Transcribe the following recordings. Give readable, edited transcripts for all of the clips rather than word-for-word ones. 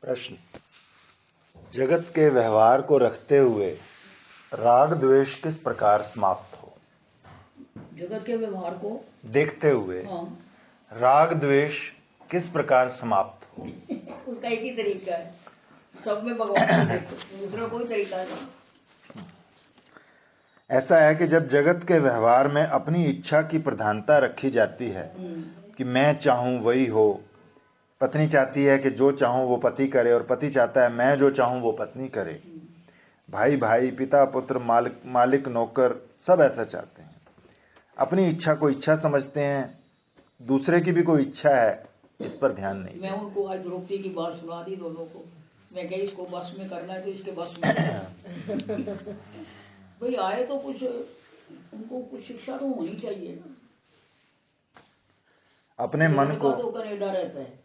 प्रश्न। जगत के व्यवहार को रखते हुए राग द्वेष किस प्रकार समाप्त हो? जगत के व्यवहार को देखते हुए हाँ राग द्वेष किस प्रकार समाप्त हो? उसका एक ही तरीका है, सब में भगवान को देखो, दूसरा कोई तरीका नहीं। ऐसा है कि जब जगत के व्यवहार में अपनी इच्छा की प्रधानता रखी जाती है कि मैं चाहूं वही हो, पत्नी चाहती है कि जो चाहूं वो पति करे और पति चाहता है मैं जो चाहूं वो पत्नी करे, भाई भाई, पिता पुत्र, मालिक नौकर, सब ऐसा चाहते हैं। अपनी इच्छा को इच्छा समझते हैं, दूसरे की भी कोई इच्छा है इस पर ध्यान नहीं। मैं उनको आज द्रौपदी की बात सुना दी दोनों को। मैं कही इसको बस में करना है तो इसके बस में भाई आए तो कुछ उनको कुछ शिक्षा तो होनी चाहिए ना। अपने मन को तो कनाडा रहता है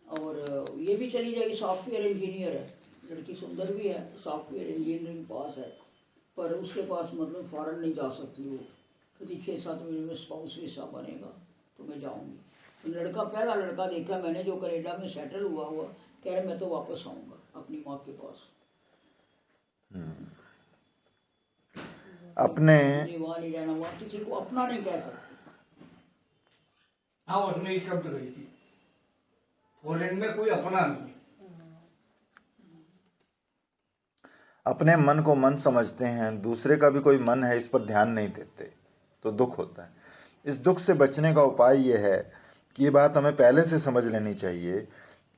और ये भी चली जाएगी, सॉफ्टवेयर इंजीनियर है, लड़की सुंदर भी है, सॉफ्टवेयर इंजीनियरिंग पास है, पर उसके पास मतलब फॉरेन नहीं जा सकती वो। कभी 6-7 महीने में स्पाउस वीसा बनेगा तो मैं जाऊंगी। तो लड़का, पहला लड़का देखा मैंने जो कनाडा में सेटल हुआ कह रहे मैं तो वापस आऊंगा अपनी माँ के पास। अपने वहाँ नहीं रहना, वहाँ किसी को अपना नहीं कह सकते। हाँ, उसमें एक शब्द गई थी, फॉरेन में कोई अपना नहीं। अपने मन को मन समझते हैं, दूसरे का भी कोई मन है इस पर ध्यान नहीं देते तो दुख होता है। इस दुख से बचने का उपाय यह है कि ये बात हमें पहले से समझ लेनी चाहिए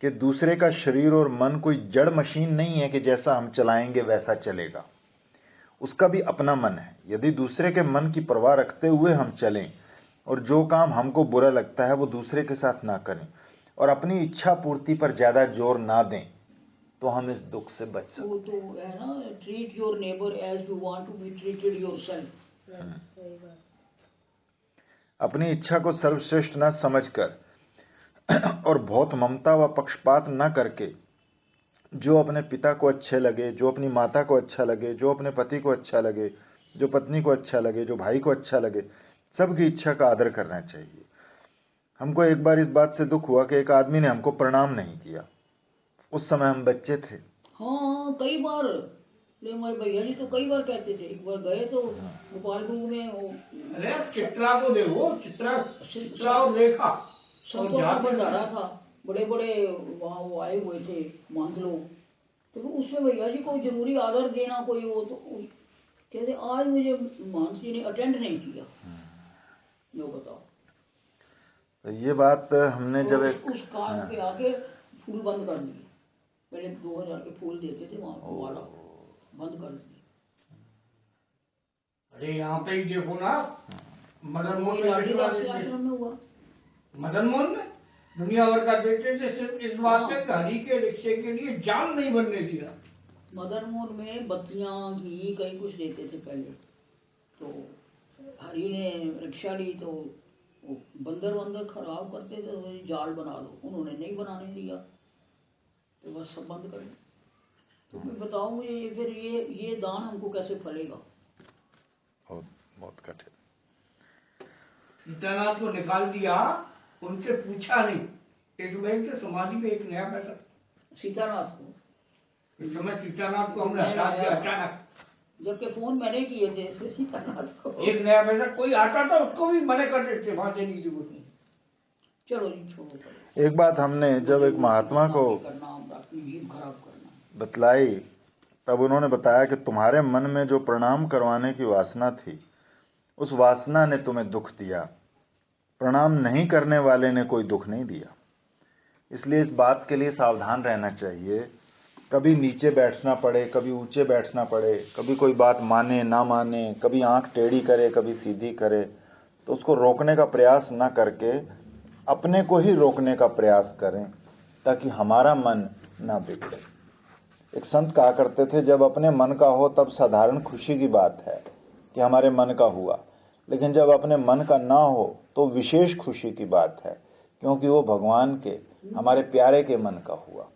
कि दूसरे का शरीर और मन कोई जड़ मशीन नहीं है कि जैसा हम चलाएंगे वैसा चलेगा। उसका भी अपना मन है। यदि दूसरे के मन की परवाह रखते हुए हम चलें और जो काम हमको बुरा लगता है वो दूसरे के साथ ना करें और अपनी इच्छा पूर्ति पर ज़्यादा जोर ना दें तो हम इस दुख से बच सकते हैं। वो तो है ना, treat your neighbour as you want to be treated yourself. अपनी इच्छा को सर्वश्रेष्ठ न समझकर और बहुत ममता व पक्षपात न करके जो अपने पिता को अच्छे लगे, जो अपनी माता को अच्छा लगे, जो अपने पति को अच्छा लगे, जो पत्नी को अच्छा लगे, जो भाई को अच्छा लगे, सबकी इच्छा का आदर करना चाहिए। हमको एक बार इस बात से दुख हुआ कि एक आदमी ने हमको प्रणाम नहीं किया। उस समय हम बच्चे थे। हाँ कई बार, हमारे भैया जी तो कई बार कहते थे। एक बार गए तो गोपालगंज में अरे चित्रा को देखो, चित्रा और रेखा संतों का भंडारा था, बड़े बड़े वहाँ वो आए हुए थे महंत लोग। तो उसमें भैया जी को जरूरी आदर देना कोई वो तो कहते आज मुझे महंत जी ने अटेंड नहीं किया। लो बताओ, तो ये बात हमने तो जब एक उस कान पे आके फूल बंद कर दिए। पहले 2000 के फूल देते थे वहाँ, माला बंद कर दिए। अरे यहाँ पे ही देखो ना, मदन मोहन आश्रम में हुआ। मदन मोहन में दुनिया भर का देते थे, सिर्फ इस बात पे हरि के रिक्शे के लिए जान नहीं बनने दिया। मदन मोहन में बत्तियां घी कई कुछ देते थे पहले, तो हरि ने रिक्शा ली तो बंदर वंदर खराब करते थे तो जाल बना दो, उन्होंने नहीं बनाने दिया तो बस सब बंद कर। तो मैं बताओ मुझे फिर ये दान हमको कैसे फलेगा? बहुत कठिन। सीतानाथ को निकाल दिया, उनसे पूछा नहीं। इस वजह से समाधि में एक नया पैसा। सीतानाथ को इस समय सीतानाथ को हमने हटा दिया अचानक, जबकि फोन मैंने किए थे सीतानाथ को। एक नया पैसा कोई आता था उसको भी मना कर देते, वहां देने की जरूरत नहीं। चलो जी छोड़ो। एक बात हमने जब एक महात्मा को बतलाई तब उन्होंने बताया कि तुम्हारे मन में जो प्रणाम करवाने की वासना थी उस वासना ने तुम्हें दुख दिया, प्रणाम नहीं करने वाले ने कोई दुख नहीं दिया। इसलिए इस बात के लिए सावधान रहना चाहिए। कभी नीचे बैठना पड़े, कभी ऊंचे बैठना पड़े, कभी कोई बात माने ना माने, कभी आंख टेढ़ी करे कभी सीधी करे, तो उसको रोकने का प्रयास ना करके अपने को ही रोकने का प्रयास करें ताकि हमारा मन ना बिगड़े। एक संत कहा करते थे, जब अपने मन का हो तब साधारण खुशी की बात है कि हमारे मन का हुआ, लेकिन जब अपने मन का ना हो तो विशेष खुशी की बात है क्योंकि वो भगवान के, हमारे प्यारे के मन का हुआ।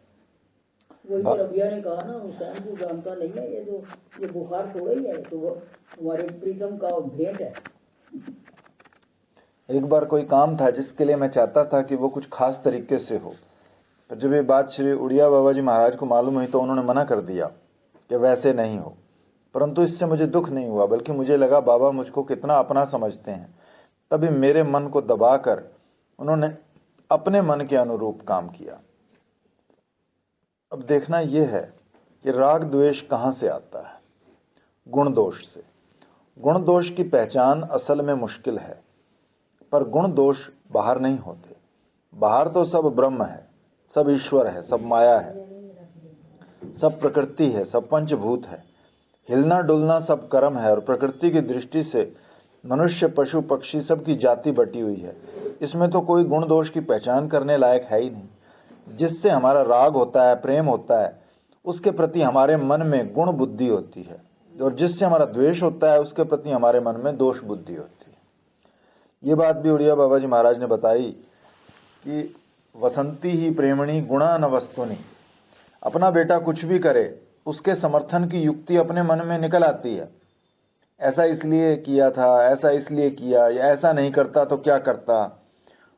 वही तो रबिया ने कहा ना, हुसैन को जानता नहीं है, ये बुखार थोड़ा ही है, तो हमारे प्रीतम का भेंट है। एक बार कोई काम था जिसके लिए मैं चाहता था कि वो कुछ खास तरीके से हो, पर जब ये बात श्री उड़िया बाबा जी महाराज को मालूम हुई तो उन्होंने मना कर दिया कि वैसे नहीं हो। परंतु इससे मुझे दुख नहीं हुआ, बल्कि मुझे लगा बाबा मुझको कितना अपना समझते हैं। तभी मेरे मन को दबाकर उन्होंने अपने मन के अनुरूप काम किया। अब देखना यह है कि राग द्वेष कहाँ से आता है? गुण दोष से। गुण दोष की पहचान असल में मुश्किल है, पर गुण दोष बाहर नहीं होते। बाहर तो सब ब्रह्म है, सब ईश्वर है, सब माया है, सब प्रकृति है, सब पंचभूत है। हिलना डुलना सब कर्म है, और प्रकृति की दृष्टि से मनुष्य पशु पक्षी सब की जाति बटी हुई है। इसमें तो कोई गुण दोष की पहचान करने लायक है ही नहीं। जिससे हमारा राग होता है, प्रेम होता है, उसके प्रति हमारे मन में गुण बुद्धि होती है, और जिससे हमारा द्वेष होता है उसके प्रति हमारे मन में दोष बुद्धि होती है। ये बात भी उड़िया बाबा जी महाराज ने बताई कि वसंती ही प्रेमणी गुणा न वस्तुनि। अपना बेटा कुछ भी करे, उसके समर्थन की युक्ति अपने मन में निकल आती है। ऐसा इसलिए किया था, ऐसा इसलिए किया, या ऐसा नहीं करता तो क्या करता।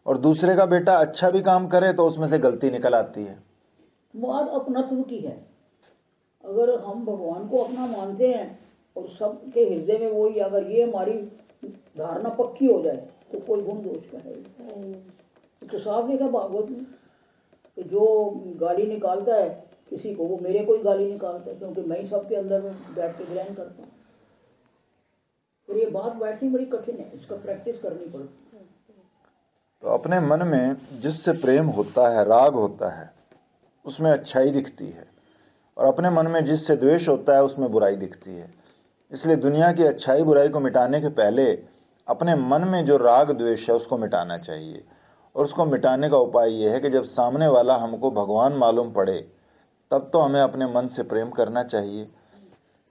और दूसरे का बेटा अच्छा भी काम करे तो उसमें से गलती निकल आती है। बात अपनत्व की है। अगर हम भगवान को अपना मानते हैं और सबके हृदय में वही, अगर ये हमारी धारणा पक्की हो जाए तो कोई गुण दोष का है तो साफ लिखा भागवत में कि जो गाली निकालता है किसी को, वो मेरे को ही गाली निकालता है, क्योंकि मैं ही सबके अंदर में बैठ के ग्रहण करता हूँ। और ये बात बैठनी बड़ी कठिन है, इसका प्रैक्टिस करनी पड़ती है। तो अपने मन में जिससे प्रेम होता है, राग होता है, उसमें अच्छाई दिखती है, और अपने मन में जिससे द्वेष होता है उसमें बुराई दिखती है। इसलिए दुनिया की अच्छाई बुराई को मिटाने के पहले अपने मन में जो राग द्वेष है उसको मिटाना चाहिए। और उसको मिटाने का उपाय यह है कि जब सामने वाला हमको भगवान मालूम पड़े तब तो हमें अपने मन से प्रेम करना चाहिए,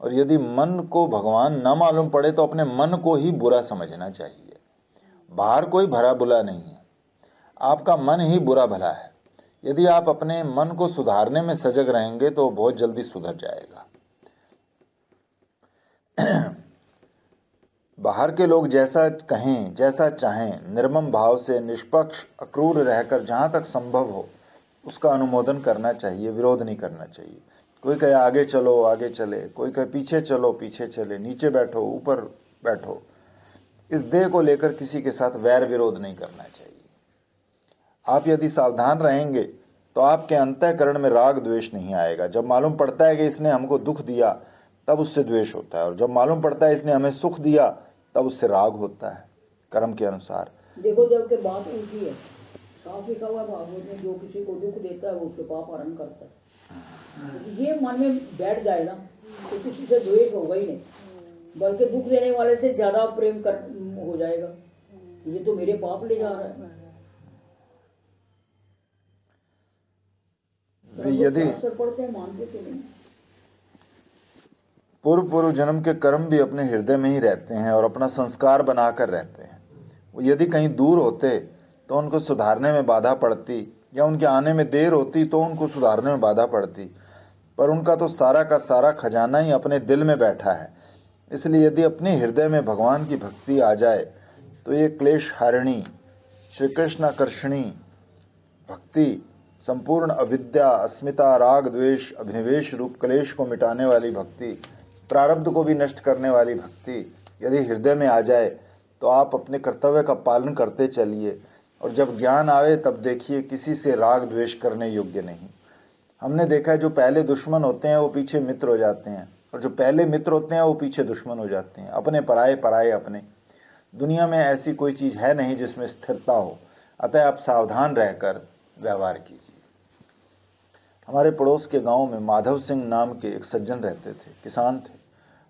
और यदि मन को भगवान न मालूम पड़े तो अपने मन को ही बुरा समझना चाहिए। बाहर कोई भला बुला नहीं है, आपका मन ही बुरा भला है। यदि आप अपने मन को सुधारने में सजग रहेंगे तो बहुत जल्दी सुधर जाएगा। बाहर के लोग जैसा कहें, जैसा चाहें, निर्मम भाव से निष्पक्ष अक्रूर रहकर जहाँ तक संभव हो उसका अनुमोदन करना चाहिए, विरोध नहीं करना चाहिए। कोई कहे आगे चलो, आगे चले, कोई कहे पीछे चलो, पीछे चले, नीचे बैठो, ऊपर बैठो। इस देह को लेकर किसी के साथ वैर विरोध नहीं करना चाहिए। आप यदि सावधान रहेंगे तो आपके अंतःकरण में राग द्वेष नहीं आएगा। जब मालूम पड़ता है कि इसने हमको दुख दिया तब उससे द्वेष होता है, और जब मालूम पड़ता है इसने हमें सुख दिया तब उससे राग होता है कर्म के अनुसार। देखो जबकि बात उल्टी है, साफ लिखा हुआ भागवत में, जो किसी को दुख देता है वो उसके पाप हरण करता है। ये मन में बैठ जाए ना तो किसी से द्वेष होगा ही नहीं, बल्कि दुख देने वाले से ज्यादा प्रेम कर हो जाएगा। ये तो मेरे पाप ले जा रहा है। यदि असर पड़ते हैं, मानते तो नहीं। पूर्व जन्म के कर्म भी अपने हृदय में ही रहते हैं और अपना संस्कार बनाकर रहते हैं। वो यदि कहीं दूर होते तो उनको सुधारने में बाधा पड़ती, या उनके आने में देर होती तो उनको सुधारने में बाधा पड़ती, पर उनका तो सारा का सारा खजाना ही अपने दिल में बैठा है। इसलिए यदि अपने हृदय में भगवान की भक्ति आ जाए तो ये क्लेश हारिणी, श्री कृष्णाकर्षणी भक्ति, संपूर्ण अविद्या, अस्मिता, राग द्वेष, अभिनिवेश रूप क्लेश को मिटाने वाली भक्ति, प्रारब्ध को भी नष्ट करने वाली भक्ति यदि हृदय में आ जाए तो आप अपने कर्तव्य का पालन करते चलिए, और जब ज्ञान आवे तब देखिए किसी से राग द्वेष करने योग्य नहीं। हमने देखा है जो पहले दुश्मन होते हैं वो पीछे मित्र हो जाते हैं, और जो पहले मित्र होते हैं वो पीछे दुश्मन हो जाते हैं। अपने पराये, पराये अपने। दुनिया में ऐसी कोई चीज़ है नहीं जिसमें स्थिरता हो। अतः आप सावधान रहकर व्यवहार कीजिए। हमारे पड़ोस के गांव में माधव सिंह नाम के एक सज्जन रहते थे, किसान थे।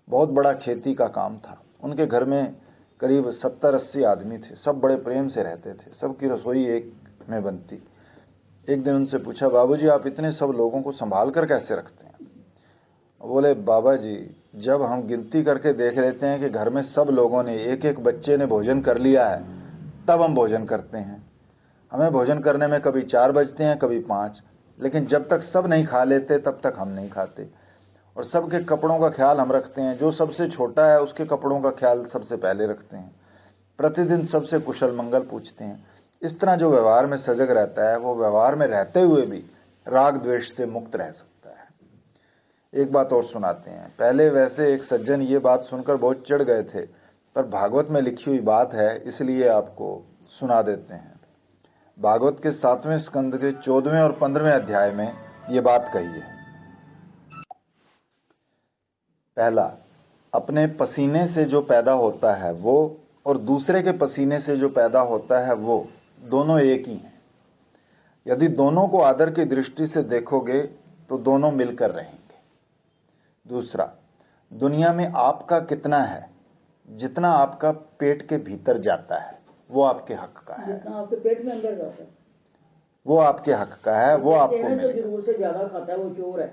बहुत बड़ा खेती का काम था। उनके घर में करीब 70-80 आदमी थे। सब बड़े प्रेम से रहते थे, सबकी रसोई एक में बनती। एक दिन उनसे पूछा, बाबूजी आप इतने सब लोगों को संभाल कर कैसे रखते हैं? बोले, बाबा जी जब हम गिनती करके देख लेते हैं कि घर में सब लोगों ने, एक एक बच्चे ने भोजन कर लिया है, तब हम भोजन करते हैं। हमें भोजन करने में कभी 4 बजते हैं, कभी 5, लेकिन जब तक सब नहीं खा लेते तब तक हम नहीं खाते। और सबके कपड़ों का ख्याल हम रखते हैं। जो सबसे छोटा है उसके कपड़ों का ख्याल सबसे पहले रखते हैं। प्रतिदिन सबसे कुशल मंगल पूछते हैं। इस तरह जो व्यवहार में सजग रहता है वो व्यवहार में रहते हुए भी राग द्वेष से मुक्त रह सकता है। एक बात और सुनाते हैं। पहले वैसे एक सज्जन ये बात सुनकर बहुत चिढ़ गए थे, पर भागवत में लिखी हुई बात है इसलिए आपको सुना देते हैं। भागवत के 7वें स्कंद के 14वें और 15वें अध्याय में ये बात कही है। पहला, अपने पसीने से जो पैदा होता है वो और दूसरे के पसीने से जो पैदा होता है वो दोनों एक ही हैं। यदि दोनों को आदर की दृष्टि से देखोगे तो दोनों मिलकर रहेंगे। दूसरा, दुनिया में आपका कितना है, जितना आपका पेट के भीतर जाता है वो आपके हक का है। जितना आपके पेट में अंदर जाता है वो आपके हक का है, वो आपको जो मिलेगा। जरूर से ज्यादा खाता है वो चोर है,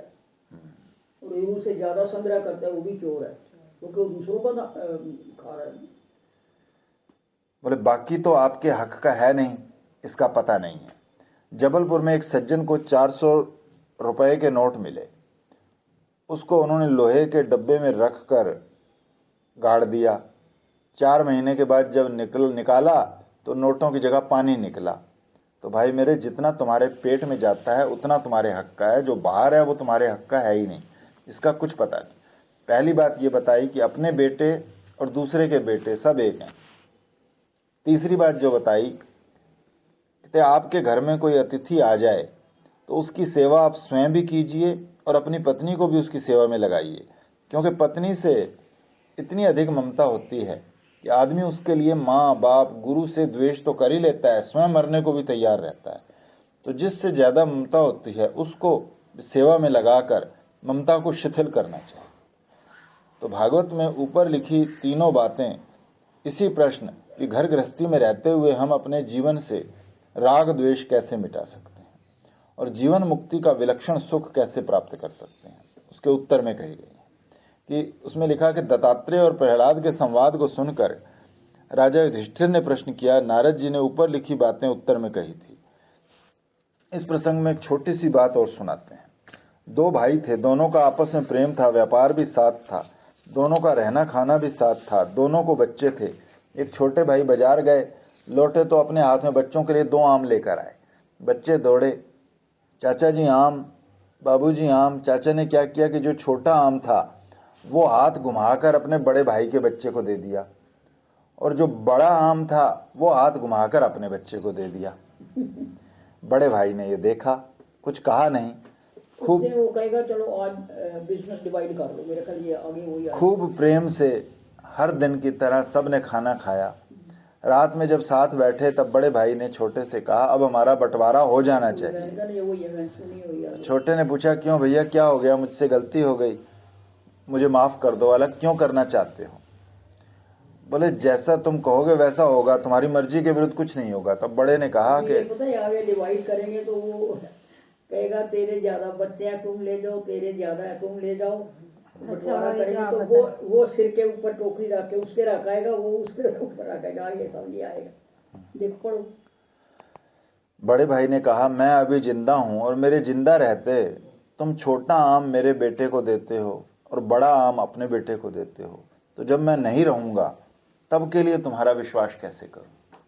और जरूर से ज्यादा संग्रह करता है वो भी चोर है, क्योंकि वो दूसरों का खा रहा है। बोले बाकी तो आपके हक का है नहीं, इसका पता नहीं है। जबलपुर में एक सज्जन को 400 रुपए के नोट मिले। उसको उन्होंने लोहे के डब्बे में रख कर गाड़ दिया। 4 महीने के बाद जब निकाला तो नोटों की जगह पानी निकला। तो भाई मेरे, जितना तुम्हारे पेट में जाता है उतना तुम्हारे हक का है, जो बाहर है वो तुम्हारे हक का है ही नहीं, इसका कुछ पता नहीं। पहली बात ये बताई कि अपने बेटे और दूसरे के बेटे सब एक हैं। तीसरी बात जो बताई कि आपके घर में कोई अतिथि आ जाए तो उसकी सेवा आप स्वयं भी कीजिए और अपनी पत्नी को भी उसकी सेवा में लगाइए, क्योंकि पत्नी से इतनी अधिक ममता होती है कि आदमी उसके लिए माँ बाप गुरु से द्वेष तो कर ही लेता है, स्वयं मरने को भी तैयार रहता है। तो जिससे ज़्यादा ममता होती है उसको सेवा में लगाकर ममता को शिथिल करना चाहिए। तो भागवत में ऊपर लिखी तीनों बातें इसी प्रश्न कि घर गृहस्थी में रहते हुए हम अपने जीवन से राग द्वेष कैसे मिटा सकते हैं और जीवन मुक्ति का विलक्षण सुख कैसे प्राप्त कर सकते हैं, उसके उत्तर में कही गई है। कि उसमें लिखा कि दत्तात्रेय और प्रहलाद के संवाद को सुनकर राजा युधिष्ठिर ने प्रश्न किया, नारद जी ने ऊपर लिखी बातें उत्तर में कही थी। इस प्रसंग में एक छोटी सी बात और सुनाते हैं। 2 भाई थे, दोनों का आपस में प्रेम था, व्यापार भी साथ था, दोनों का रहना खाना भी साथ था, दोनों को बच्चे थे। एक छोटे भाई बाजार गए, लौटे तो अपने हाथ में बच्चों के लिए 2 आम लेकर आए। बच्चे दौड़े, चाचा जी आम, बाबूजी आम। चाचा ने क्या किया कि जो छोटा आम था वो हाथ घुमाकर अपने बड़े भाई के बच्चे को दे दिया, और जो बड़ा आम था वो हाथ घुमाकर अपने बच्चे को दे दिया। बड़े भाई ने ये देखा, कुछ कहा नहीं। उससे वो कहेगा चलो आज बिजनेस डिवाइड कर लो, मेरे ख्याल ये आगे वही आएगा। खूब प्रेम से हर दिन की तरह सब ने खाना खाया। रात में जब साथ बैठे तब बड़े भाई ने छोटे से कहा, अब हमारा बंटवारा हो जाना चाहिए। छोटे ने पूछा, क्यों भैया, क्या हो गया? मुझसे गलती हो गई, मुझे माफ कर दो। अलग क्यों करना चाहते हो? बोले जैसा तुम कहोगे वैसा होगा, तुम्हारी मर्जी के विरुद्ध कुछ नहीं होगा। तब बड़े ने कहा कि पता है आगे डिवाइड करेंगे तो वो कहेगा तेरे ज्यादा बच्चे हैं तुम ले जाओ, तेरे ज्यादा है तुम ले जाओ। बंटवारा करेंगे तो वो सिर के ऊपर टोकरी रख के उसके रखाएगा, वो उसके ऊपर रखेगा, ये समझ आएगा। देख पढ़ो। बड़े भाई ने कहा, मैं अभी जिंदा हूं और मेरे जिंदा रहते तुम छोटा आम मेरे बेटे को देते हो और बड़ा आम अपने बेटे को देते हो, तो जब मैं नहीं रहूंगा तब के लिए तुम्हारा विश्वास कैसे करूं?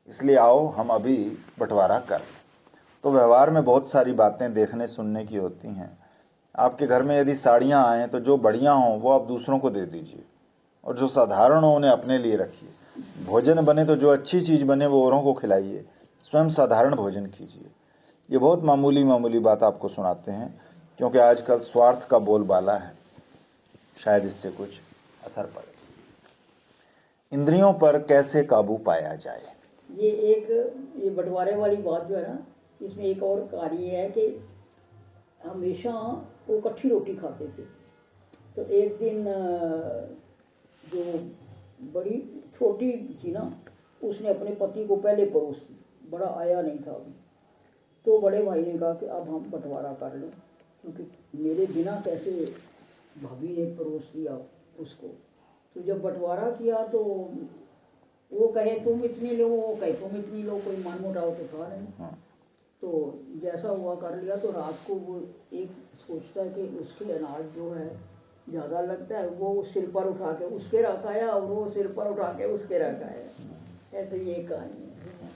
इसलिए आओ हम अभी बंटवारा कर लें। तो व्यवहार में बहुत सारी बातें देखने सुनने की होती हैं। आपके घर में यदि साड़ियाँ आएँ तो जो बढ़िया हों वो आप दूसरों को दे दीजिए, और जो साधारण हो उन्हें अपने लिए रखिए। भोजन बने तो जो अच्छी चीज़ बने वो औरों को खिलाइए, स्वयं साधारण भोजन कीजिए। ये बहुत मामूली मामूली बात आपको सुनाते हैं, क्योंकि आजकल स्वार्थ का बोलबाला है, शायद इससे कुछ असर पड़े। इंद्रियों पर कैसे काबू पाया जाए? ये बंटवारे वाली बात जो है ना, इसमें एक और कार्य है कि हमेशा वो इकट्ठी रोटी खाते थे। तो एक दिन जो बड़ी छोटी थी ना, उसने अपने पति को पहले परोस दी, बड़ा आया नहीं था अभी। तो बड़े भाई ने कहा कि अब हम बंटवारा कर लें, क्योंकि मेरे बिना कैसे भाभी ने परोस दिया उसको। तो जब बंटवारा किया तो वो कहे तुम इतनी लो, वो कहे तुम इतनी लो, कोई मन मुटाव तो था नहीं। तो जैसा हुआ कर लिया। तो रात को वो एक सोचता है कि उसके अनाज जो है ज़्यादा लगता है, वो सिर पर उठा के उसके रख आया और वो सिर पर उठा के उसके रख आया। ऐसे ये कहानी है।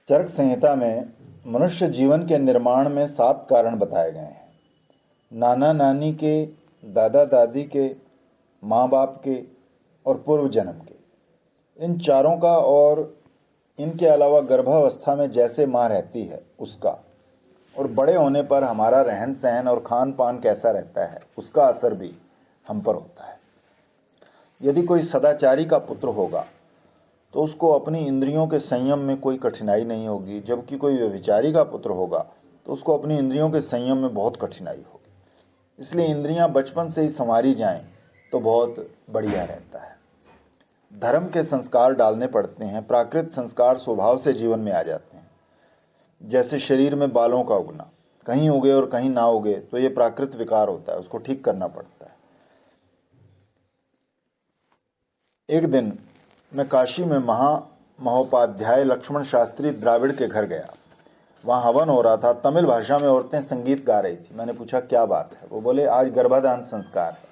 चरक संहिता में मनुष्य जीवन के निर्माण में 7 कारण बताए गए हैं। नाना नानी के, दादा दादी के, माँ बाप के और पूर्व जन्म के, इन चारों का, और इनके अलावा गर्भावस्था में जैसे माँ रहती है उसका, और बड़े होने पर हमारा रहन सहन और खान पान कैसा रहता है उसका असर भी हम पर होता है। यदि कोई सदाचारी का पुत्र होगा तो उसको अपनी इंद्रियों के संयम में कोई कठिनाई नहीं होगी, जबकि कोई व्यभिचारी का पुत्र होगा तो उसको अपनी इंद्रियों के संयम में बहुत कठिनाई होगी। इसलिए इंद्रियां बचपन से ही संवारी जाएं तो बहुत बढ़िया रहता है। धर्म के संस्कार डालने पड़ते हैं। प्राकृत संस्कार स्वभाव से जीवन में आ जाते हैं। जैसे शरीर में बालों का उगना, कहीं उगे और कहीं ना उगे तो ये प्राकृत विकार होता है, उसको ठीक करना पड़ता है। एक दिन मैं काशी में महोपाध्याय लक्ष्मण शास्त्री द्राविड़ के घर गया। वहाँ हवन हो रहा था। तमिल भाषा में औरतें संगीत गा रही थी। मैंने पूछा क्या बात है? वो बोले आज गर्भाधान संस्कार है।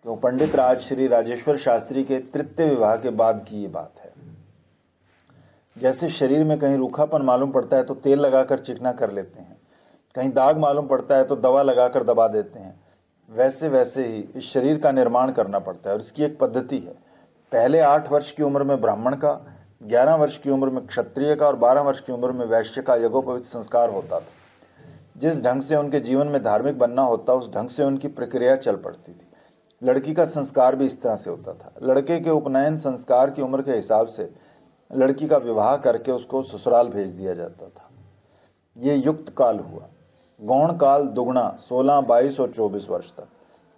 तो पंडित राज श्री राजेश्वर शास्त्री के तृतीय विवाह के बाद की ये बात है। जैसे शरीर में कहीं रूखापन मालूम पड़ता है तो तेल लगाकर चिकना कर लेते हैं, कहीं दाग मालूम पड़ता है तो दवा लगाकर दबा देते हैं, वैसे वैसे ही इस शरीर का निर्माण करना पड़ता है और इसकी एक पद्धति है। पहले 8 वर्ष की उम्र में ब्राह्मण का, 11 वर्ष की उम्र में क्षत्रिय का और 12 वर्ष की उम्र में वैश्य का यज्ञोपवीत संस्कार होता था। जिस ढंग से उनके जीवन में धार्मिक बनना होता उस ढंग से उनकी प्रक्रिया चल पड़ती थी। लड़की का संस्कार भी इस तरह से होता था। लड़के के उपनयन संस्कार की उम्र के हिसाब से लड़की का विवाह करके उसको ससुराल भेज दिया जाता था। ये युक्त काल हुआ। गौण काल दुगना 16, 22 और 24 वर्ष तक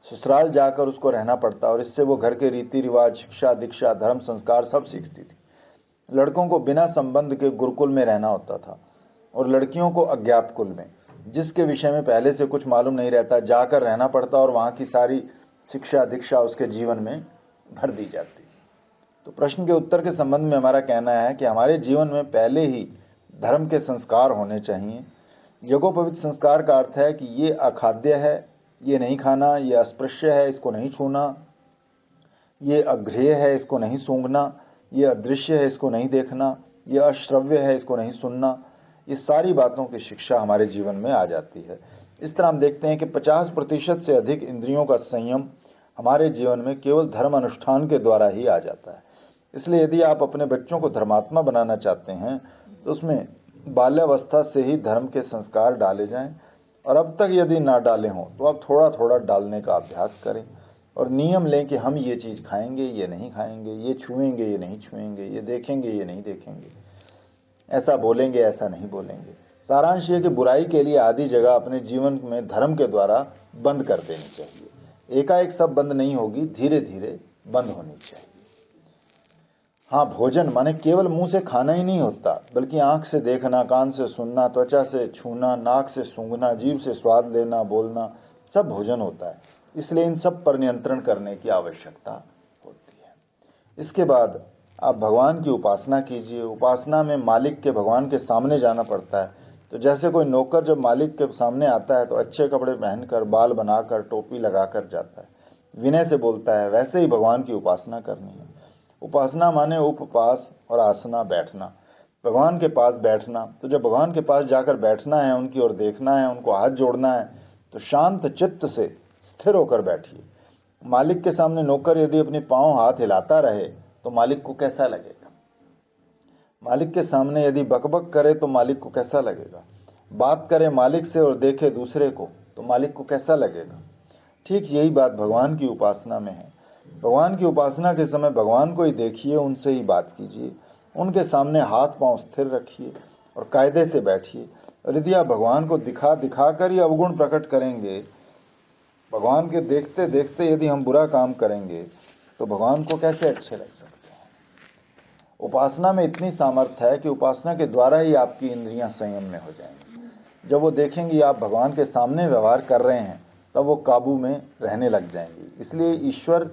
ससुराल जाकर उसको रहना पड़ता और इससे वो घर के रीति रिवाज, शिक्षा, दीक्षा, धर्म, संस्कार सब सीखती थी। लड़कों को बिना संबंध के गुरुकुल में रहना होता था और लड़कियों को अज्ञात कुल में, जिसके विषय में पहले से कुछ मालूम नहीं रहता, जाकर रहना पड़ता और वहाँ की सारी शिक्षा दीक्षा उसके जीवन में भर दी जाती। तो प्रश्न के उत्तर के संबंध में हमारा कहना है कि हमारे जीवन में पहले ही धर्म के संस्कार होने चाहिए। यज्ञोपवीत संस्कार का अर्थ है कि ये अखाद्य है, ये नहीं खाना, ये अस्पृश्य है, इसको नहीं छूना, ये अग्रेय है, इसको नहीं सूंघना, ये अदृश्य है, इसको नहीं देखना, ये अश्रव्य है, इसको नहीं सुनना। ये सारी बातों की शिक्षा हमारे जीवन में आ जाती है। इस तरह हम देखते हैं कि 50% से अधिक इंद्रियों का संयम हमारे जीवन में केवल धर्म अनुष्ठान के द्वारा ही आ जाता है। इसलिए यदि आप अपने बच्चों को धर्मात्मा बनाना चाहते हैं तो उसमें बाल्यावस्था से ही धर्म के संस्कार डाले जाएं, और अब तक यदि ना डाले हों तो आप थोड़ा थोड़ा डालने का अभ्यास करें और नियम लें कि हम ये चीज़ खाएंगे, ये नहीं खाएंगे, ये छुएंगे, ये नहीं छुएंगे, ये देखेंगे, ये नहीं देखेंगे, ऐसा बोलेंगे, ऐसा नहीं बोलेंगे। सारांश ये कि बुराई के लिए आधी जगह अपने जीवन में धर्म के द्वारा बंद कर देनी चाहिए। एकाएक सब बंद नहीं होगी, धीरे धीरे बंद होनी चाहिए। हाँ, भोजन माने केवल मुंह से खाना ही नहीं होता, बल्कि आंख से देखना, कान से सुनना, त्वचा से छूना, नाक से सूंघना, जीभ से स्वाद लेना, बोलना, सब भोजन होता है। इसलिए इन सब पर नियंत्रण करने की आवश्यकता होती है। इसके बाद आप भगवान की उपासना कीजिए। उपासना में मालिक के भगवान के सामने जाना पड़ता है। तो जैसे कोई नौकर जब मालिक के सामने आता है तो अच्छे कपड़े पहनकर, बाल बनाकर, टोपी लगाकर जाता है, विनय से बोलता है, वैसे ही भगवान की उपासना करनी है। उपासना माने उपवास और आसना, बैठना, भगवान के पास बैठना। तो जब भगवान के पास जाकर बैठना है, उनकी ओर देखना है, उनको हाथ जोड़ना है, तो शांत चित्त से स्थिर होकर बैठिए। मालिक के सामने नौकर यदि अपने पांव हाथ हिलाता रहे तो मालिक को कैसा लगेगा? मालिक के सामने यदि बकबक करे तो मालिक को कैसा लगेगा? बात करे मालिक से और देखे दूसरे को तो मालिक को कैसा लगेगा? ठीक यही बात भगवान की उपासना में है। भगवान की उपासना के समय भगवान को ही देखिए, उनसे ही बात कीजिए, उनके सामने हाथ पांव स्थिर रखिए और कायदे से बैठिए। और यदि आप भगवान को दिखा दिखा कर ही अवगुण प्रकट करेंगे, भगवान के देखते देखते यदि हम बुरा काम करेंगे तो भगवान को कैसे अच्छे लग सकते हैं? उपासना में इतनी सामर्थ्य है कि उपासना के द्वारा ही आपकी इंद्रियां संयम में हो जाएंगी। जब वो देखेंगी आप भगवान के सामने व्यवहार कर रहे हैं तब वो काबू में रहने लग जाएंगी। इसलिए ईश्वर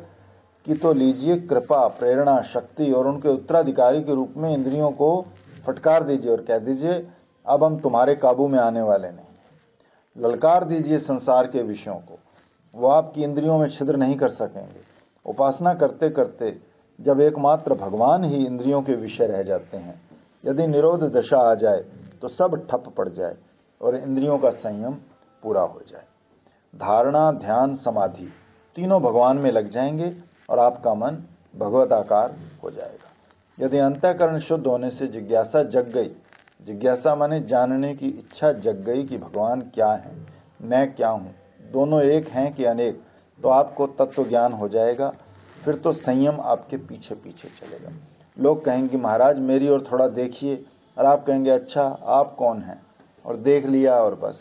की तो लीजिए कृपा, प्रेरणा, शक्ति, और उनके उत्तराधिकारी के रूप में इंद्रियों को फटकार दीजिए और कह दीजिए अब हम तुम्हारे काबू में आने वाले नहीं। ललकार दीजिए संसार के विषयों को, वो आपकी इंद्रियों में छिद्र नहीं कर सकेंगे। उपासना करते करते जब एकमात्र भगवान ही इंद्रियों के विषय रह जाते हैं यदि निरोध दशा आ जाए तो सब ठप पड़ जाए और इंद्रियों का संयम पूरा हो जाए। धारणा, ध्यान, समाधि तीनों भगवान में लग जाएंगे और आपका मन भगवताकार हो जाएगा। यदि अंतःकरण शुद्ध होने से जिज्ञासा जग गई, जिज्ञासा माने जानने की इच्छा जग गई कि भगवान क्या है, मैं क्या हूँ, दोनों एक हैं कि अनेक, तो आपको तत्व ज्ञान हो जाएगा। फिर तो संयम आपके पीछे पीछे चलेगा। लोग कहेंगे महाराज मेरी ओर थोड़ा देखिए, और आप कहेंगे अच्छा आप कौन हैं, और देख लिया और बस।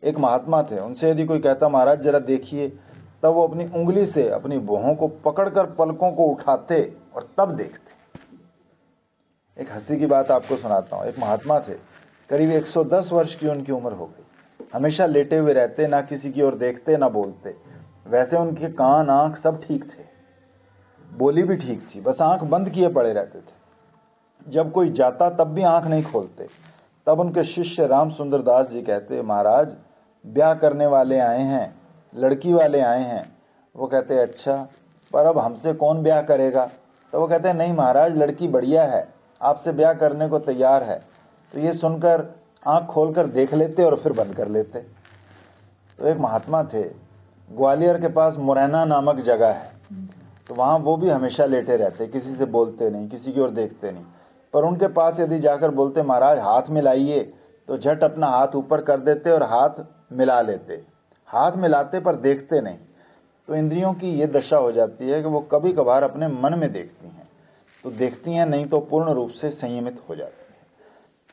एक महात्मा थे, उनसे यदि कोई कहता महाराज जरा देखिए, तब वो अपनी उंगली से अपनी भौहों को पकड़कर पलकों को उठाते और तब देखते। एक हंसी की बात आपको सुनाता हूँ। एक महात्मा थे, करीब 110 वर्ष की उनकी उम्र हो गई। हमेशा लेटे हुए रहते, ना किसी की ओर देखते ना बोलते। वैसे उनके कान आंख सब ठीक थे, बोली भी ठीक थी, बस आंख बंद किए पड़े रहते थे। जब कोई जाता तब भी आंख नहीं खोलते। तब उनके शिष्य राम सुंदर दास जी कहते महाराज ब्याह करने वाले आए हैं, लड़की वाले आए हैं। वो कहते अच्छा, पर अब हमसे कौन ब्याह करेगा? तो वो कहते नहीं महाराज लड़की बढ़िया है, आपसे ब्याह करने को तैयार है। तो ये सुनकर आंख खोलकर देख लेते और फिर बंद कर लेते। तो एक महात्मा थे, ग्वालियर के पास मुरैना नामक जगह है, तो वहाँ वो भी हमेशा लेटे रहते, किसी से बोलते नहीं, किसी की ओर देखते नहीं। पर उनके पास यदि जाकर बोलते महाराज हाथ मिलाइए, तो झट अपना हाथ ऊपर कर देते और हाथ मिला लेते। हाथ मिलाते पर देखते नहीं। तो इंद्रियों की ये दशा हो जाती है कि वो कभी कभार अपने मन में देखती हैं, तो देखती हैं, नहीं तो पूर्ण रूप से संयमित हो जाती है।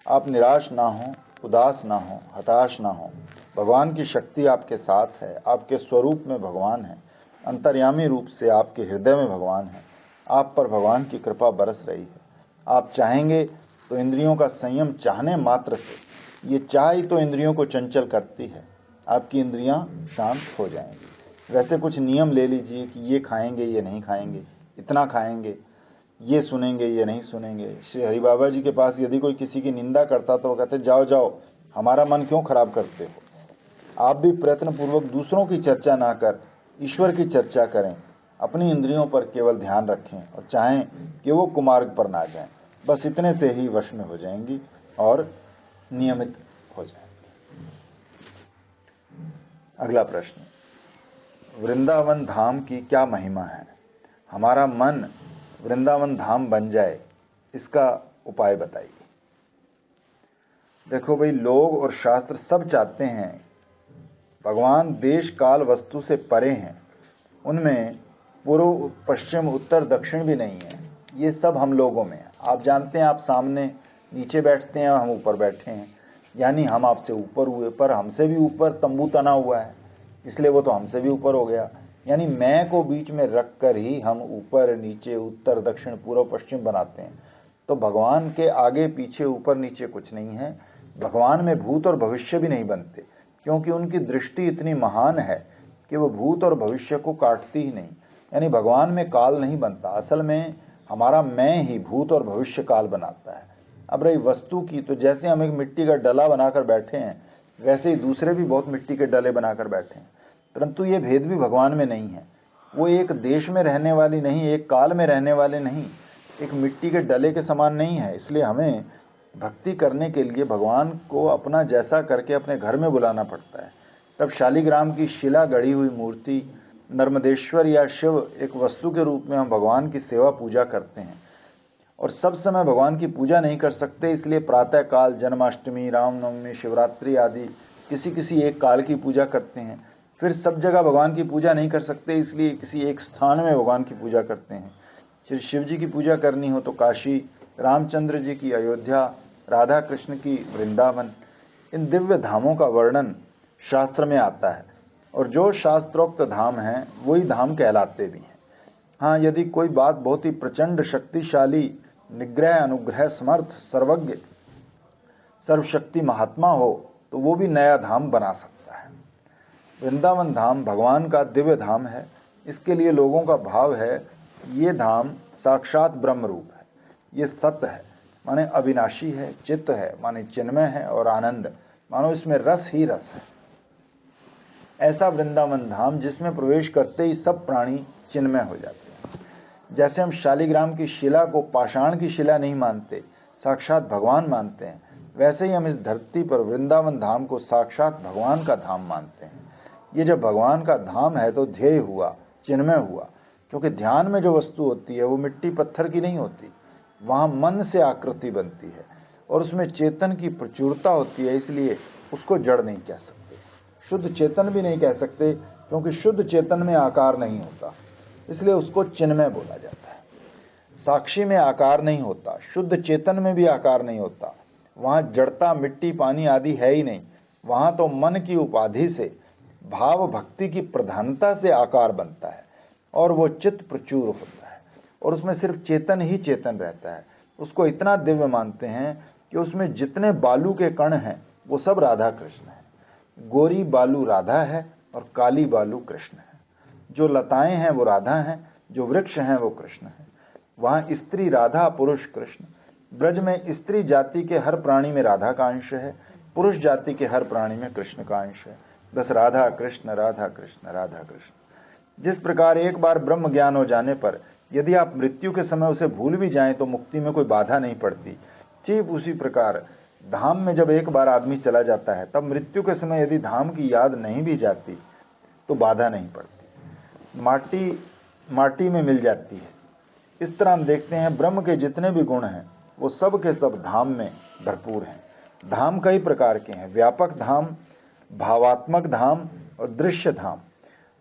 आप निराश ना हो, उदास ना हो, हताश ना हो। भगवान की शक्ति आपके साथ है, आपके स्वरूप में भगवान है, अंतर्यामी रूप से आपके हृदय में भगवान है। आप पर भगवान की कृपा बरस रही है। आप चाहेंगे तो इंद्रियों का संयम चाहने मात्र से, ये चाह ही तो इंद्रियों को चंचल करती है, आपकी इंद्रियां शांत हो जाएंगी। वैसे कुछ नियम ले लीजिए कि ये खाएंगे ये नहीं खाएंगे, इतना खाएंगे, ये सुनेंगे ये नहीं सुनेंगे। श्री हरि बाबा जी के पास यदि कोई किसी की निंदा करता तो वो कहते जाओ जाओ, हमारा मन क्यों खराब करते हो। आप भी प्रयत्न पूर्वक दूसरों की चर्चा ना कर ईश्वर की चर्चा करें, अपनी इंद्रियों पर केवल ध्यान रखें और चाहें कि वो कुमार्ग पर ना जाएं। बस इतने से ही वश में हो जाएंगी और नियमित हो जाएंगी। अगला प्रश्न, वृंदावन धाम की क्या महिमा है? हमारा मन वृंदावन धाम बन जाए, इसका उपाय बताइए। देखो भाई, लोग और शास्त्र सब चाहते हैं, भगवान देश काल वस्तु से परे हैं, उनमें पूर्व पश्चिम उत्तर दक्षिण भी नहीं है, ये सब हम लोगों में है। आप जानते हैं, आप सामने नीचे बैठते हैं, हम ऊपर बैठे हैं, यानी हम आपसे ऊपर हुए, पर हमसे भी ऊपर तंबू तना हुआ है, इसलिए वो तो हमसे भी ऊपर हो गया। यानी मैं को बीच में रख कर ही हम ऊपर नीचे उत्तर दक्षिण पूर्व पश्चिम बनाते हैं। तो भगवान के आगे पीछे ऊपर नीचे कुछ नहीं है। भगवान में भूत और भविष्य भी नहीं बनते, क्योंकि उनकी दृष्टि इतनी महान है कि वो भूत और भविष्य को काटती ही नहीं। यानी भगवान में काल नहीं बनता, असल में हमारा मैं ही भूत और भविष्य काल बनाता है। अब रही वस्तु की, तो जैसे हम एक मिट्टी का डला बनाकर बैठे हैं, वैसे ही दूसरे भी बहुत मिट्टी के डले बनाकर बैठे हैं, परंतु ये भेद भी भगवान में नहीं है। वो एक देश में रहने वाली नहीं, एक काल में रहने वाले नहीं, एक मिट्टी के डले के समान नहीं है। इसलिए हमें भक्ति करने के लिए भगवान को अपना जैसा करके अपने घर में बुलाना पड़ता है। तब शालिग्राम की शिला गढ़ी हुई मूर्ति, नर्मदेश्वर या शिव एक वस्तु के रूप में हम भगवान की सेवा पूजा करते हैं। और सब समय भगवान की पूजा नहीं कर सकते, इसलिए प्रातः काल, जन्माष्टमी, रामनवमी, शिवरात्रि आदि किसी किसी एक काल की पूजा करते हैं। फिर सब जगह भगवान की पूजा नहीं कर सकते, इसलिए किसी एक स्थान में भगवान की पूजा करते हैं। श्री शिव जी की पूजा करनी हो तो काशी, रामचंद्र जी की अयोध्या, राधा कृष्ण की वृंदावन, इन दिव्य धामों का वर्णन शास्त्र में आता है, और जो शास्त्रोक्त धाम हैं वही धाम कहलाते भी हैं। हाँ, यदि कोई बात बहुत ही प्रचंड, शक्तिशाली, निग्रह, अनुग्रह, समर्थ, सर्वज्ञ, सर्वशक्ति महात्मा हो तो वो भी नया धाम बना सकता है। वृंदावन धाम भगवान का दिव्य धाम है। इसके लिए लोगों का भाव है, ये धाम साक्षात ब्रह्म रूप है, ये सत्य है माने अविनाशी है, चित्त है माने चिन्मय है, और आनंद मानो इसमें रस ही रस है। ऐसा वृंदावन धाम जिसमें प्रवेश करते ही सब प्राणी चिन्मय हो जाते हैं। जैसे हम शालिग्राम की शिला को पाषाण की शिला नहीं मानते, साक्षात भगवान मानते हैं, वैसे ही हम इस धरती पर वृंदावन धाम को साक्षात भगवान का धाम मानते हैं। ये जब भगवान का धाम है तो ध्येय हुआ, चिन्मय हुआ, क्योंकि ध्यान में जो वस्तु होती है वो मिट्टी पत्थर की नहीं होती, वहाँ मन से आकृति बनती है और उसमें चेतन की प्रचुरता होती है, इसलिए उसको जड़ नहीं कह सकते, शुद्ध चेतन भी नहीं कह सकते, क्योंकि शुद्ध चेतन में आकार नहीं होता, इसलिए उसको चिन्मय बोला जाता है। साक्षी में आकार नहीं होता, शुद्ध चेतन में भी आकार नहीं होता, वहाँ जड़ता मिट्टी पानी आदि है ही नहीं, वहाँ तो मन की उपाधि से, भाव भक्ति की प्रधानता से आकार बनता है और वो चित्त प्रचुर होता है और उसमें सिर्फ चेतन ही चेतन रहता है। उसको इतना दिव्य मानते हैं कि उसमें जितने बालू के कण हैं वो सब राधा कृष्ण हैं। गोरी बालू राधा है और काली बालू कृष्ण है। जो लताएं हैं वो राधा हैं, जो वृक्ष हैं वो कृष्ण हैं। वहाँ स्त्री राधा, पुरुष कृष्ण। ब्रज में स्त्री जाति के हर प्राणी में राधा का अंश है, पुरुष जाति के हर प्राणी में कृष्ण का अंश है। बस राधा कृष्ण राधा कृष्ण राधा कृष्ण। जिस प्रकार एक बार ब्रह्म ज्ञान हो जाने पर यदि आप मृत्यु के समय उसे भूल भी जाएं तो मुक्ति में कोई बाधा नहीं पड़ती, ठीक उसी प्रकार धाम में जब एक बार आदमी चला जाता है तब मृत्यु के समय यदि धाम की याद नहीं भी जाती तो बाधा नहीं पड़ती, माटी में मिल जाती है। इस तरह हम देखते हैं ब्रह्म के जितने भी गुण हैं वो सब के सब धाम में भरपूर हैं। धाम कई प्रकार के हैं, व्यापक धाम, भावात्मक धाम और दृश्य धाम।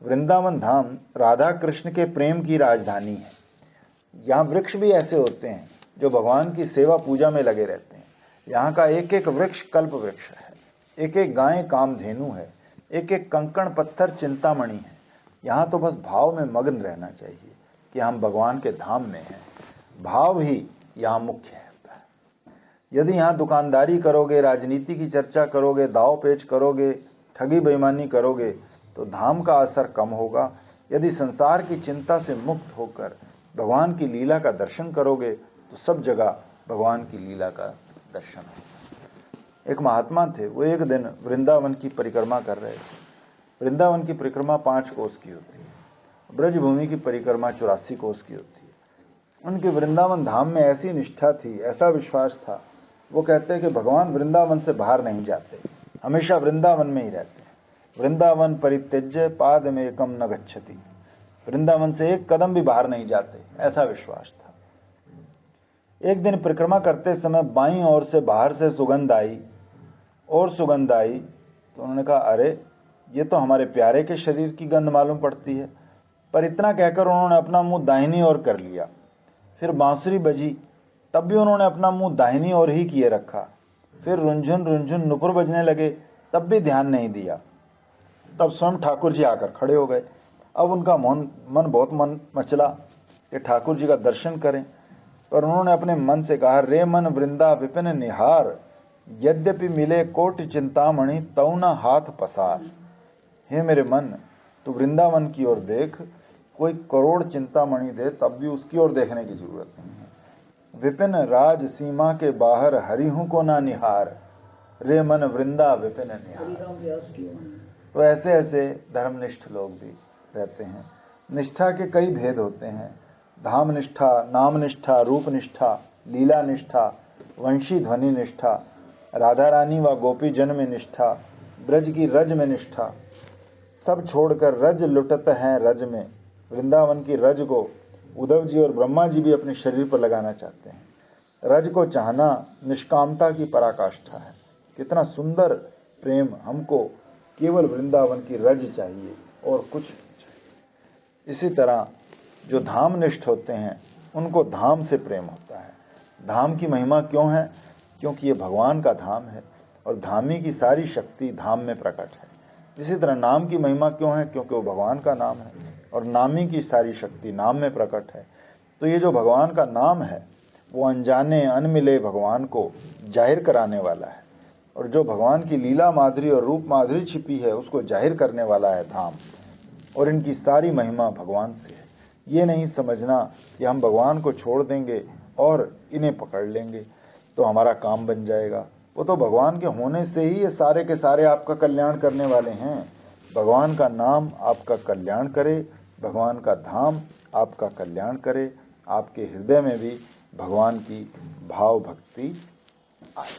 वृंदावन धाम राधा कृष्ण के प्रेम की राजधानी है। यहाँ वृक्ष भी ऐसे होते हैं जो भगवान की सेवा पूजा में लगे रहते हैं। यहाँ का एक एक वृक्ष कल्प वृक्ष है, एक एक गाय कामधेनु है, एक एक कंकण पत्थर चिंतामणि है। यहाँ तो बस भाव में मग्न रहना चाहिए कि हम भगवान के धाम में हैं। भाव ही यहाँ मुख्य होता है। यदि यहाँ दुकानदारी करोगे, राजनीति की चर्चा करोगे, दाव पेच करोगे, ठगी बेईमानी करोगे तो धाम का असर कम होगा। यदि संसार की चिंता से मुक्त होकर भगवान की लीला का दर्शन करोगे तो सब जगह भगवान की लीला का दर्शन होगा। एक महात्मा थे, वो एक दिन वृंदावन की परिक्रमा कर रहे थे। वृंदावन की परिक्रमा 5 कोस की होती है, ब्रजभूमि की परिक्रमा 84 कोस की होती है। उनके वृंदावन धाम में ऐसी निष्ठा थी, ऐसा विश्वास था, वो कहते हैं कि भगवान वृंदावन से बाहर नहीं जाते, हमेशा वृंदावन में ही रहते हैं। वृंदावन परित्यज्य पाद में एकम न गच्छति, वृंदावन से एक कदम भी बाहर नहीं जाते, ऐसा विश्वास था। एक दिन परिक्रमा करते समय बाईं ओर से बाहर से सुगंध आई और सुगंध आई तो उन्होंने कहा, अरे ये तो हमारे प्यारे के शरीर की गंध मालूम पड़ती है। पर इतना कहकर उन्होंने अपना मुंह दाहिनी ओर कर लिया। फिर बांसुरी बजी, तब भी उन्होंने अपना मुंह दाहिनी ओर ही किए रखा। फिर रुंझुन रुंझुन नुपुर बजने लगे, तब भी ध्यान नहीं दिया। तब स्वयं ठाकुर जी आकर खड़े हो गए। अब उनका मन बहुत मचला कि ठाकुर जी का दर्शन करें, पर उन्होंने अपने मन से कहा, रे मन वृंदा विपिन निहार, यद्यपि मिले कोटि चिंतामणि तौ न हाथ पसार। हे मेरे मन, तू वृंदावन की ओर देख, कोई करोड़ चिंतामणि दे तब भी उसकी ओर देखने की जरूरत नहीं है। विपिन राज सीमा के बाहर हरिहु को ना निहार, रे मन वृंदा विपिन निहार। तो ऐसे ऐसे धर्मनिष्ठ लोग भी रहते हैं। निष्ठा के कई भेद होते हैं, धाम निष्ठा, नाम निष्ठा, रूप निष्ठा, लीला निष्ठा, वंशी ध्वनि निष्ठा, राधा रानी व गोपी जन में निष्ठा, ब्रज की रज में निष्ठा। सब छोड़कर रज लुटत हैं रज में, वृंदावन की रज को उद्धव जी और ब्रह्मा जी भी अपने शरीर पर लगाना चाहते हैं। रज को चाहना निष्कामता की पराकाष्ठा है। कितना सुंदर प्रेम, हमको केवल वृंदावन की रज चाहिए और कुछ नहीं चाहिए। इसी तरह जो धामनिष्ठ होते हैं उनको धाम से प्रेम होता है। धाम की महिमा क्यों है? क्योंकि ये भगवान का धाम है और धामी की सारी शक्ति धाम में प्रकट है। इसी तरह नाम की महिमा क्यों है? क्योंकि वो भगवान का नाम है और नामी की सारी शक्ति नाम में प्रकट है। तो ये जो भगवान का नाम है वो अनजाने अनमिले भगवान को जाहिर कराने वाला है, और जो भगवान की लीला माधुरी और रूप माधुरी छिपी है उसको जाहिर करने वाला है धाम। और इनकी सारी महिमा भगवान से है। ये नहीं समझना कि हम भगवान को छोड़ देंगे और इन्हें पकड़ लेंगे तो हमारा काम बन जाएगा। वो तो भगवान के होने से ही ये सारे के सारे आपका कल्याण करने वाले हैं। भगवान का नाम आपका कल्याण करे, भगवान का धाम आपका कल्याण करे, आपके हृदय में भी भगवान की भाव भक्ति आए।